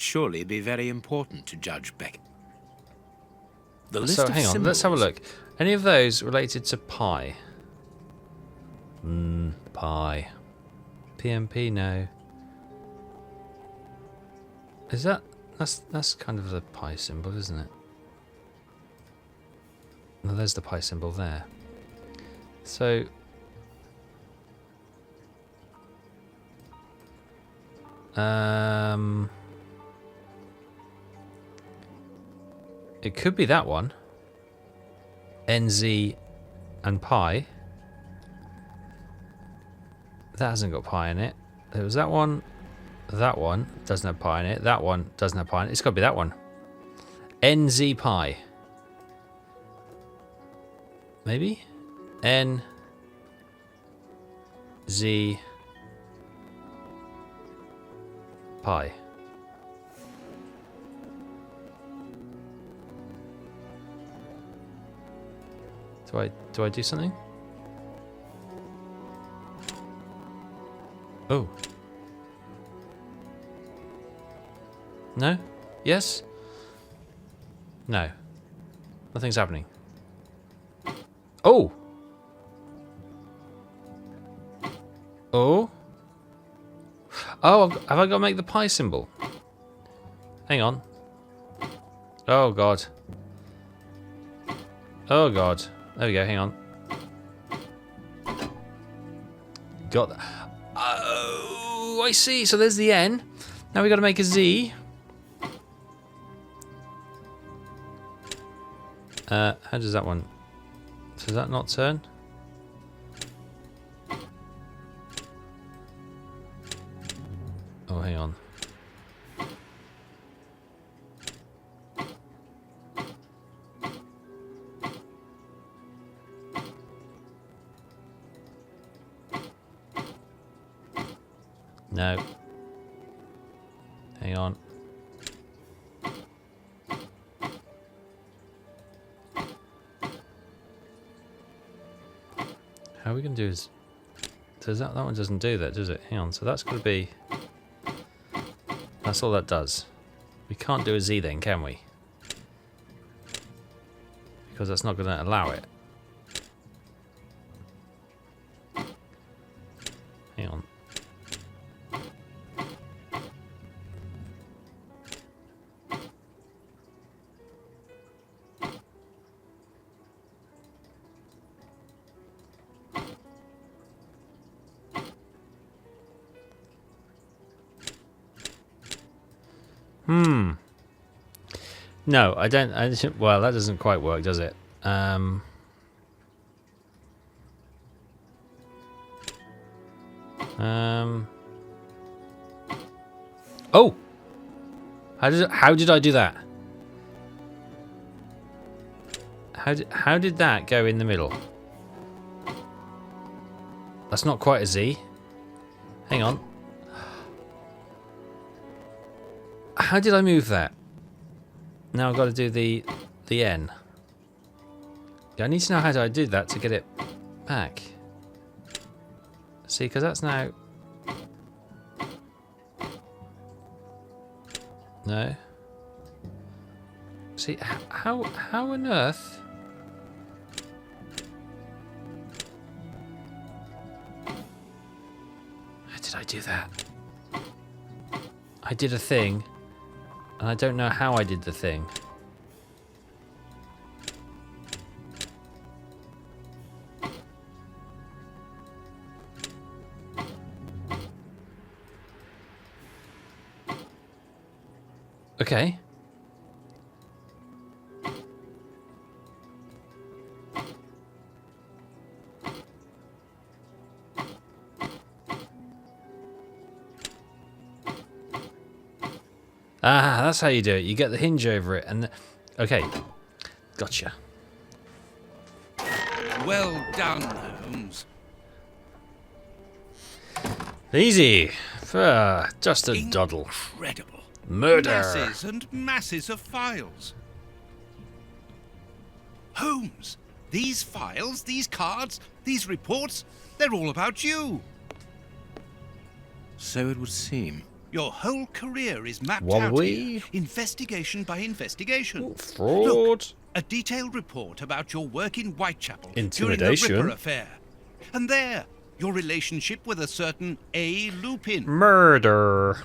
S2: surely be very important to Judge Beckett. The list
S1: So
S2: of
S1: hang on, let's have a
S2: symbols-
S1: look. Any of those related to pi? Pi. PMP, no. Is that's kind of the pi symbol, isn't it? No, there's the pi symbol there. So it could be that one. NZ and pi. That hasn't got pi in it. There was that one. That one doesn't have pi in it. That one doesn't have pi in it. It's got to be that one. NZ pi. Maybe? N Z pi. Do I do something? Oh. No? Yes? No. Nothing's happening. Oh! Oh? Oh, have I got to make the pi symbol? Hang on. Oh, God. Oh, God. There we go, hang on. Got that. Oh, I see. So there's the N. Now we got to make a Z. How does that one... Does that not turn? Oh, hang on. No. Hang on. How are we going to do is... Does that one doesn't do that, does it? Hang on, so that's got to be... That's all that does. We can't do a Z then, can we? Because that's not going to allow it. Hang on. No, I don't. Well, that doesn't quite work, does it? Oh! How did I do that? How did that go in the middle? That's not quite a Z. Hang on. How did I move that? Now I've got to do the N. Yeah, I need to know how I do that to get it back. See, because that's now... No. See, how on earth... How did I do that? I did a thing, and I don't know how I did the thing. Okay. Ah, that's how you do it. You get the hinge over it, and okay, gotcha.
S3: Well done, Holmes.
S1: Easy, just a doddle.
S3: Incredible.
S1: Murder.
S3: Masses and masses of files. Holmes, these files, these cards, these reports, they're all about you.
S2: So it would seem.
S3: Your whole career is mapped
S1: What
S3: out
S1: we?
S3: here, investigation by investigation.
S1: Fraud.
S3: Look, a detailed report about your work in Whitechapel during the
S1: Intimidation.
S3: Ripper affair. And there, your relationship with a certain A. Lupin.
S1: Murder.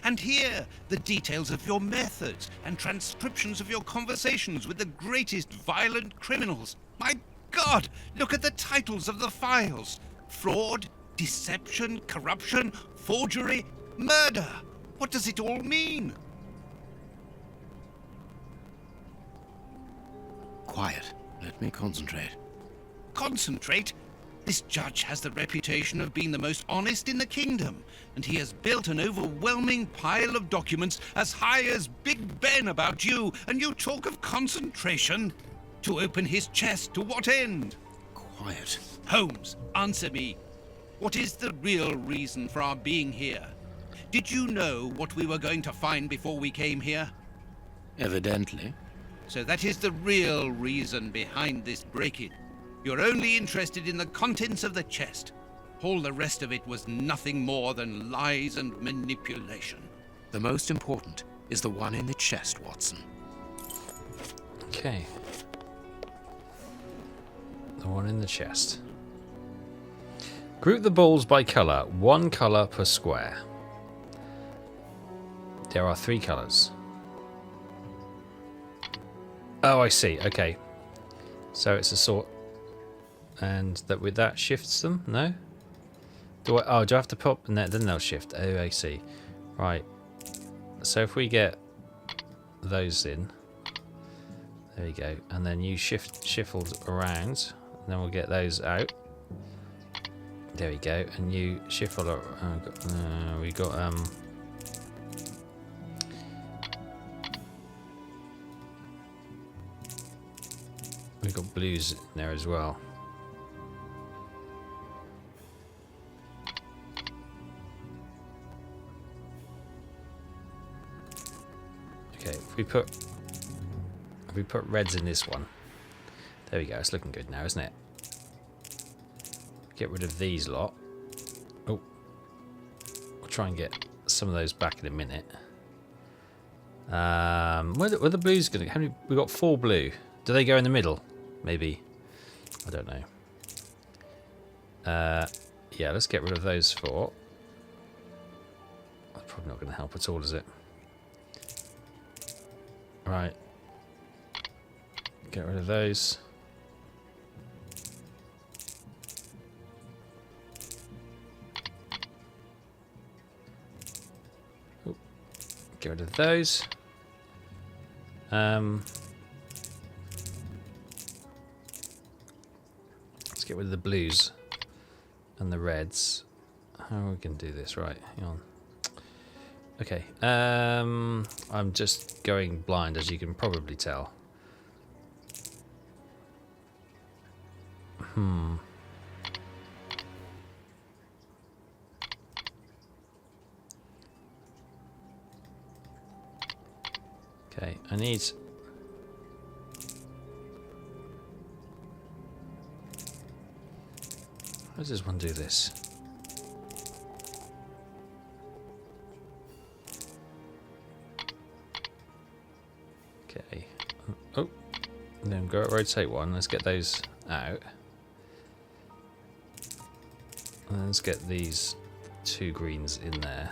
S3: And here, the details of your methods and transcriptions of your conversations with the greatest violent criminals. My God, look at the titles of the files. Fraud, deception, corruption, forgery, murder. What does it all mean?
S2: Quiet. Let me concentrate.
S3: Concentrate? This judge has the reputation of being the most honest in the kingdom, and he has built an overwhelming pile of documents as high as Big Ben about you, and you talk of concentration? To open his chest to what end?
S2: Quiet.
S3: Holmes, answer me. What is the real reason for our being here? Did you know what we were going to find before we came here?
S2: Evidently.
S3: So that is the real reason behind this break-in. You're only interested in the contents of the chest. All the rest of it was nothing more than lies and manipulation.
S2: The most important is the one in the chest, Watson.
S1: Okay. The one in the chest. Group the balls by colour. 1 colour per square. There are 3 colours. Oh, I see. Okay. So it's a sort... And that with that shifts them? No? Do I have to pop and then they'll shift? Oh, I see. Right. So if we get those in, there we go, and then you shuffled around, and then we'll get those out. There we go, and you shuffle. We got we got blues in there as well. Okay, if we put reds in this one, there we go. It's looking good now, isn't it? Get rid of these lot. Oh, we'll try and get some of those back in a minute. Where the blues going? How many? We got 4 blue. Do they go in the middle? Maybe. I don't know. Yeah, let's get rid of those 4. That's probably not going to help at all, is it? Right. Get rid of those. Ooh. Get rid of those. Let's get rid of the blues and the reds. How are we going to do this? Right, hang on. Okay, I'm just going blind, as you can probably tell. Okay, I need... does this one do this? Okay. Oh, and then go rotate one. Let's get those out. And let's get these 2 greens in there.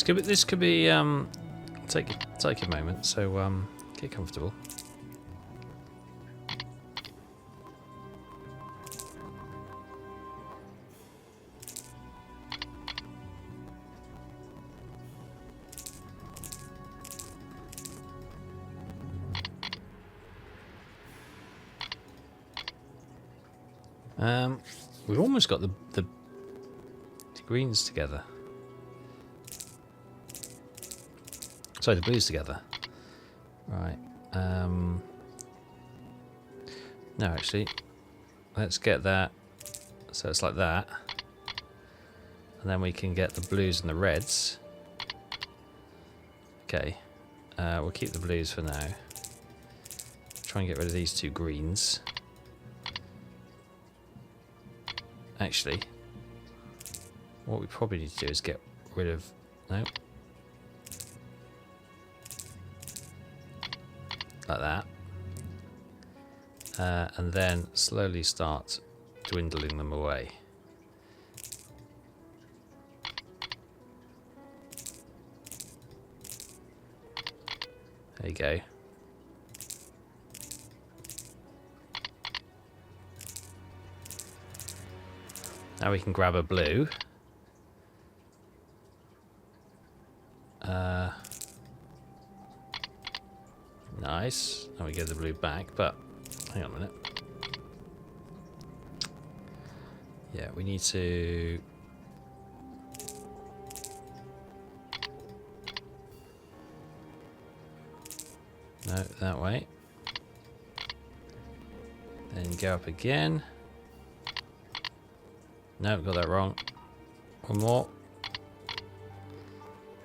S1: This could be take a moment. So get comfortable. We've almost got the greens together. Sorry, the blues together. Right. No, actually, let's get that. So it's like that, and then we can get the blues and the reds. Okay. We'll keep the blues for now. Try and get rid of these 2 greens. Actually, what we probably need to do is get rid of... No. Like that. And then slowly start dwindling them away. There you go. Now we can grab a blue. Nice. Now we get the blue back, but hang on a minute. Yeah, we need to... No, that way. Then go up again. No, got that wrong. One more.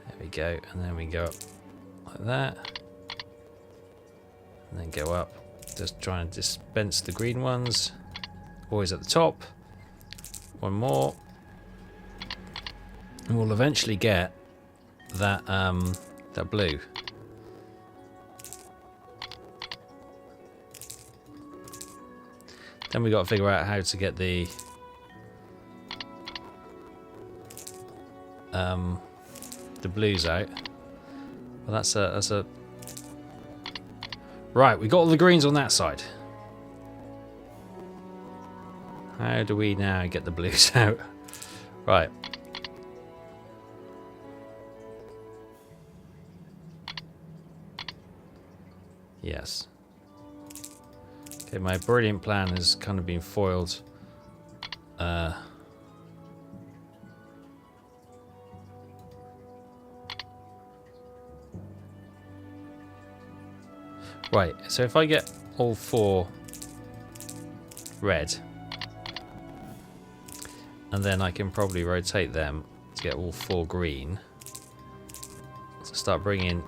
S1: There we go. And then we go up like that. And then go up. Just trying to dispense the green ones. Always at the top. One more. And we'll eventually get that that blue. Then we got to figure out how to get the blues out. Well, that's a right. We got all the greens on that side. How do we now get the blues out? Right. Yes. Okay, my brilliant plan has kind of been foiled. Right, so if I get all 4 red, and then I can probably rotate them to get all 4 green. So start bringing...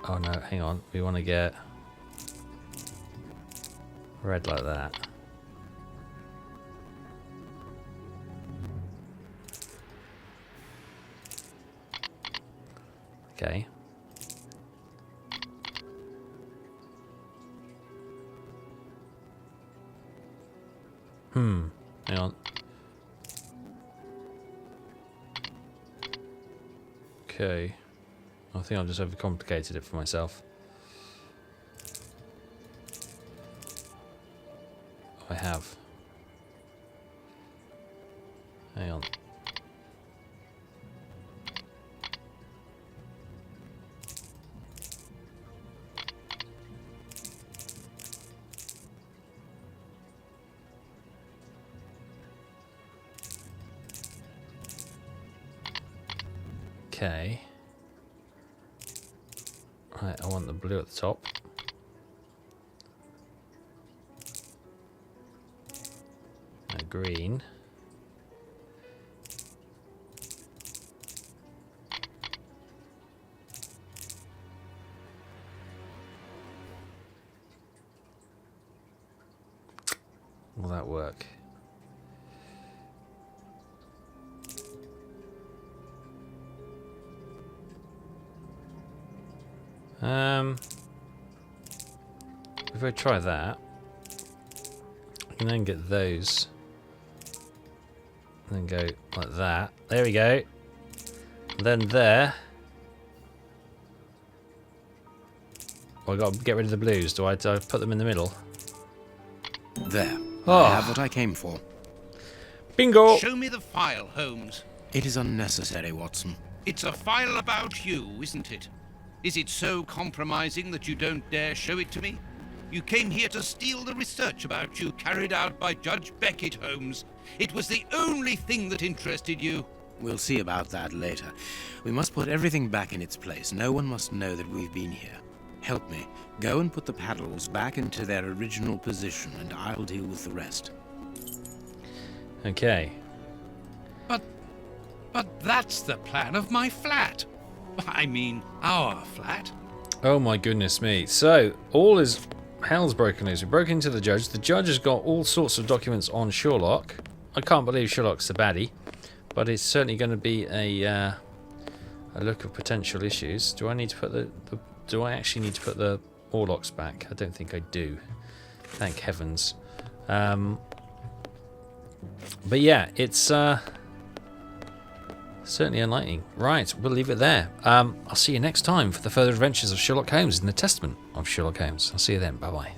S1: Oh no, hang on. We want to get red like that. Okay. Hang on. Okay. I think I've just overcomplicated it for myself. I have. Hang on. Okay. Right, I want the blue at the top. And green. Will that work? If I try that, I can then get those, and then go like that. There we go. And then there. Well, I got to get rid of the blues. Do I put them in the middle?
S2: There.
S1: Oh.
S2: I have what I came for.
S1: Bingo!
S3: Show me the file, Holmes.
S2: It is unnecessary, Watson.
S3: It's a file about you, isn't it? Is it so compromising that you don't dare show it to me? You came here to steal the research about you carried out by Judge Beckett, Holmes. It was the only thing that interested you.
S2: We'll see about that later. We must put everything back in its place. No one must know that we've been here. Help me. Go and put the paddles back into their original position, and I'll deal with the rest.
S1: Okay.
S3: But that's the plan of my flat. I mean, our flat.
S1: Oh my goodness me. So, all is hell's broken loose. We broke into the judge. The judge has got all sorts of documents on Sherlock. I can't believe Sherlock's the baddie, but it's certainly going to be a look of potential issues. Do I need to put do I actually need to put the Orlocks back? I don't think I do. Thank heavens. But yeah, it's certainly enlightening. Right, we'll leave it there. I'll see you next time for the further adventures of Sherlock Holmes in the Testament of Sherlock Holmes. I'll see you then. Bye-bye.